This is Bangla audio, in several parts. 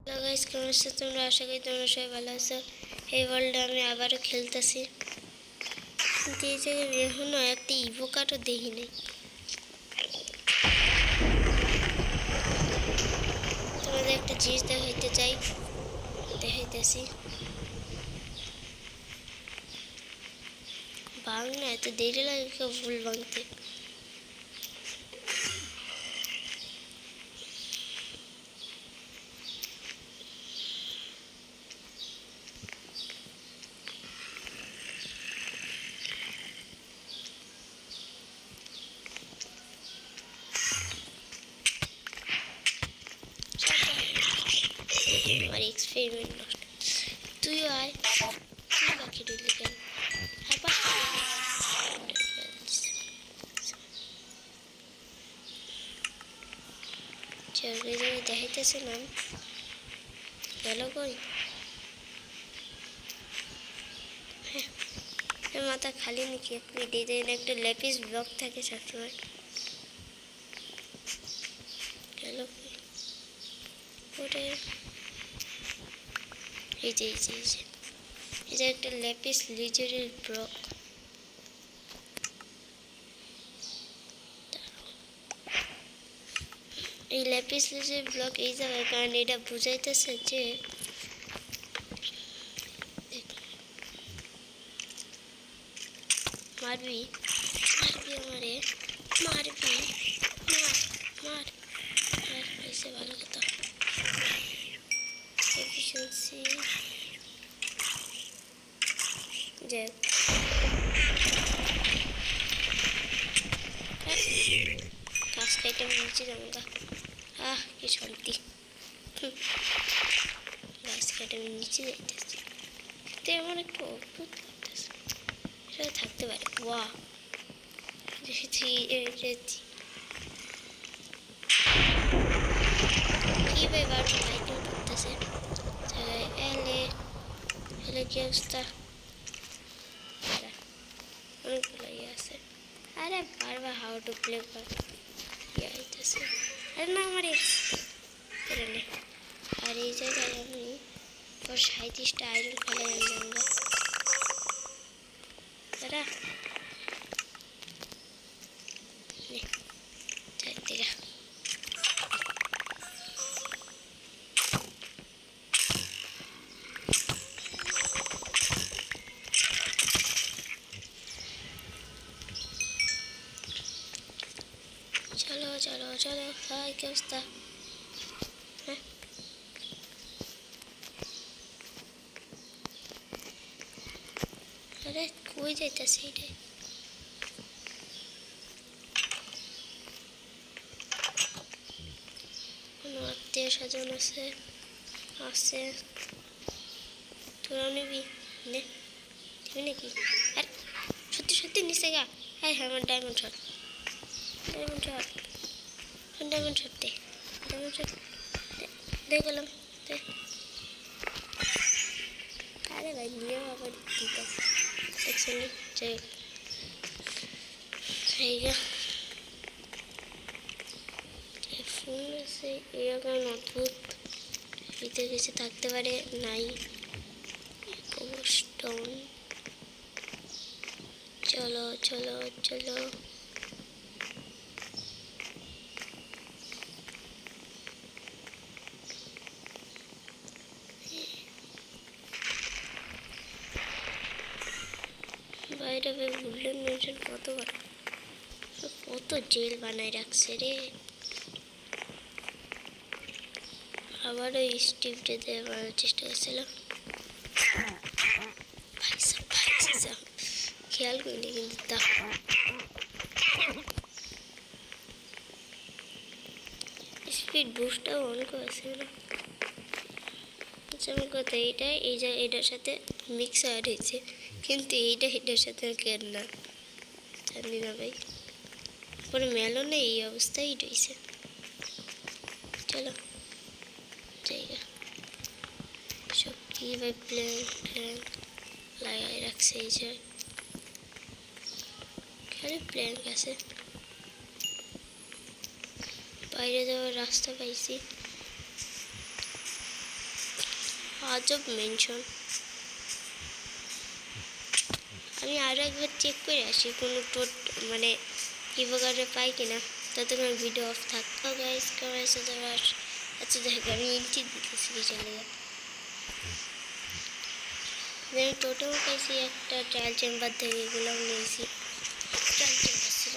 হ্যালো গাইস, কেমন আছো তোমরা? আশা করি তোমরা সবাই ভালো আছো। এই ওয়ার্ল্ডে আমি আবারও খেলতেছি, কিন্তু এই জায়গায় এখনো একটা ইভোকারও দেখি নাই। তোমাদের একটা জিনিস দেখাইতেছি। ভাঙ না, এত দেরি লাগে কেউ ভুল ভাঙতে। আমার এক্সপেরিমেন্ট নষ্ট। তুইও আয়, তুই পাখি ডুলি কেন? দেখাইতেছে নাম গেল কই? মাথা খালি নাকি? আপনি ডিজাইন একটা লেপিস ব্লক থাকে সবসময়। গেল ওরে, এই যে একটা লেপিস লিজেরের ব্লক। এই লেপিস লিজের ব্লক এই জায়গায়, কারণ এটা বুঝাইতেছে যে মারবি আমারে, মারবি, মার এসে ভালো কথা। এফিসিয়েন্সি যাক, গাছ কাইটে নিচে যাবো গা। কি শান্তি। গাছ কাইটে নিচে যাইতেছি, কিন্তু এমন একটু অদ্ভুত লাগতেছে। সেটা থাকতে পারে। ওয়া কি ভাই বারবার লাইটিং করতেছে। এলে এলে কি অবস্থা? অনেকগুলো ইয়ে আছে। আরে বারবার হাউ টু প্লে ইয়ে আইতেছে। আরে না আমার আর এই জায়গায় আমি 37টা আয়রন ফেলে আনলাম। দাঁড়া চারদিকে চলো চলো চলো। হাই, কি অবস্থা? হ্যাঁ, আরে কই যাইতেছে? এটাই কোনো আত্মীয় স্বজন আছে তোরা নিবি নে নাকি? আর সত্যি সত্যি নিচে গা। হ্যাঁ হ্যাঁ, আমার ডায়মন্ড শট দে। গেলাম দে। আরে ভাই নিয়েও আবার ঠিক আছে, দেখছেন যাই হোক। ফোন আছে এরকম অদ্ভুত, ভিতরে কিছু থাকতে পারে। নাই স্টোন। চলো চলো চলো। বাইরে বুঝলেন মেনশন কত জেল বানায় রাখছে রে। আবারও স্টিভ ডেতে বানানোর চেষ্টা করছিল। খেয়াল করিনি কিন্তু তা স্পিড বুস্টটাও অন করেছিল। যেমন কথা এইটা এটার সাথে মিক্স অ্যাড হয়েছে, কিন্তু এটার সাথে কেন না জানি না ভাই। পরে মেলনে এই অবস্থায় রয়েছে। চলো জায়গা সব কি ভাই প্ল্যাঙ্ক লাগাই রাখছে। এই যে খালি প্ল্যাঙ্ক আছে। বাইরে যাওয়ার রাস্তা পাইছি। আজব মেনশন। আমি আরও একবার চেক করে আসি কোনো মানে কিবোর্ডে পাই কিনা, ততক্ষণ ভিডিও অফ থাকতো। গাইস কেমন আছে তোমরা? আচ্ছা দেখ আমি ইঞ্চি দিতেছি চলে যা। আমি টোটাল পাইছি একটা ট্রায়াল চেম্বার থেকে, এগুলো নিয়েছি ট্রায়াল চেম্বার ছিল।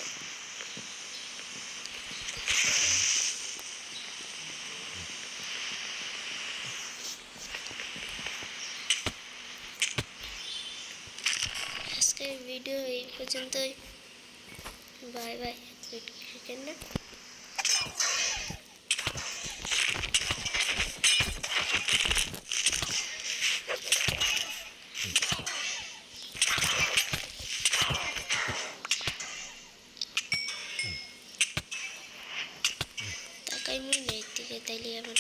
আজকের ভিডিও এই পর্যন্তই। Bye bye. না তাকাই মিনিট থেকে তাইলে আমার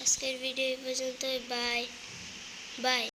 আজকের ভিডিও এই পর্যন্ত। Bye bye.